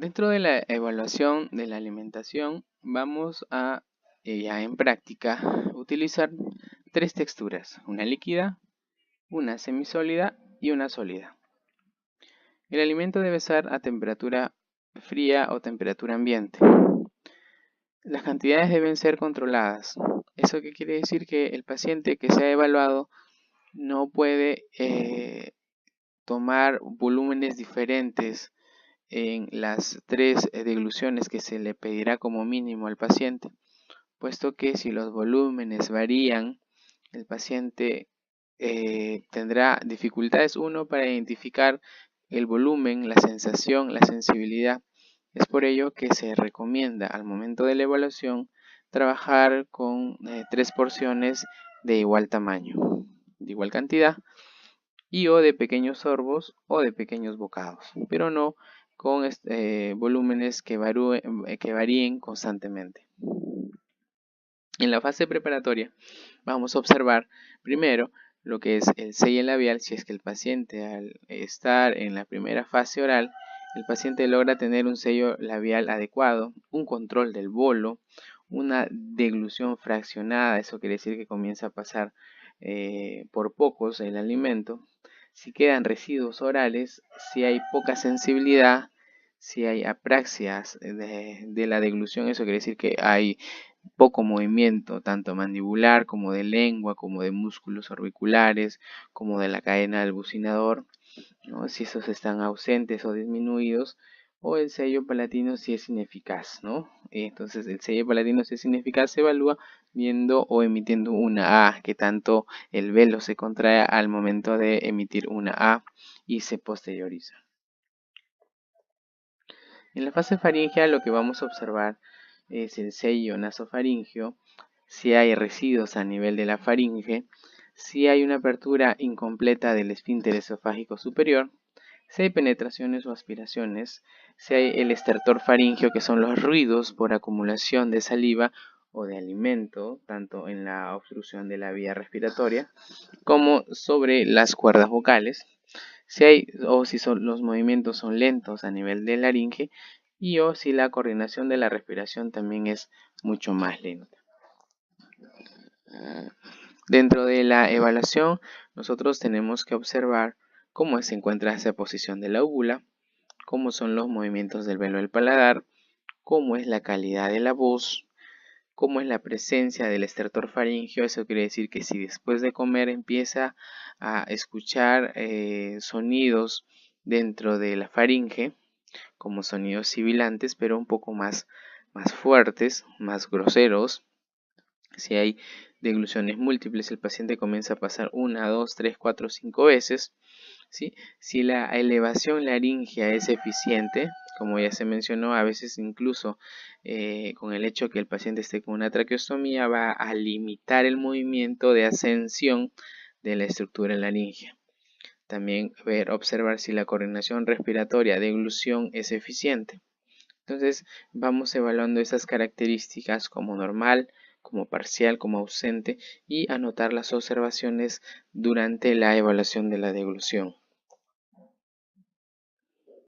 Dentro de la evaluación de la alimentación vamos a, ya en práctica, utilizar tres texturas, una líquida, una semisólida y una sólida. El alimento debe estar a temperatura fría o temperatura ambiente. Las cantidades deben ser controladas. ¿Eso qué quiere decir? Que el paciente que se ha evaluado no puede tomar volúmenes diferentes en las tres degluciones que se le pedirá como mínimo al paciente, puesto que si los volúmenes varían, el paciente tendrá dificultades, uno, para identificar el volumen, la sensación, la sensibilidad. Es por ello que se recomienda al momento de la evaluación trabajar con 3 porciones de igual tamaño, de igual cantidad, y o de pequeños sorbos o de pequeños bocados, pero no con volúmenes que varíen constantemente. En la fase preparatoria vamos a observar primero lo que es el sello labial. Si es que el paciente, al estar en la primera fase oral, el paciente logra tener un sello labial adecuado, un control del bolo, una deglución fraccionada, eso quiere decir que comienza a pasar por pocos el alimento. Si quedan residuos orales, si hay poca sensibilidad, si hay apraxias de la deglución, eso quiere decir que hay poco movimiento, tanto mandibular como de lengua, como de músculos orbiculares, como de la cadena del bucinador, ¿no? Si esos están ausentes o disminuidos, o el sello palatino si es ineficaz, ¿no? Entonces el sello palatino si es ineficaz se evalúa viendo o emitiendo una A, que tanto el velo se contrae al momento de emitir una A y se posterioriza. En la fase faríngea lo que vamos a observar es el sello nasofaríngeo, si hay residuos a nivel de la faringe, si hay una apertura incompleta del esfínter esofágico superior, si hay penetraciones o aspiraciones, si hay el estertor faríngeo, que son los ruidos por acumulación de saliva o de alimento, tanto en la obstrucción de la vía respiratoria como sobre las cuerdas vocales, si hay o si los movimientos son lentos a nivel de laringe, y o si la coordinación de la respiración también es mucho más lenta. Dentro de la evaluación, nosotros tenemos que observar cómo se encuentra esa posición de la úvula, cómo son los movimientos del velo del paladar, cómo es la calidad de la voz, cómo es la presencia del estertor faríngeo. Eso quiere decir que si después de comer empieza a escuchar sonidos dentro de la faringe, como sonidos sibilantes, pero un poco más fuertes, más groseros. Si hay degluciones múltiples, el paciente comienza a pasar 1, 2, 3, 4, 5 veces. ¿Sí? Si la elevación laringea es eficiente, como ya se mencionó, a veces incluso con el hecho que el paciente esté con una traqueostomía va a limitar el movimiento de ascensión de la estructura laringea. También observar si la coordinación respiratoria de deglución es eficiente. Entonces vamos evaluando esas características como normal, como parcial, como ausente, y anotar las observaciones durante la evaluación de la deglución.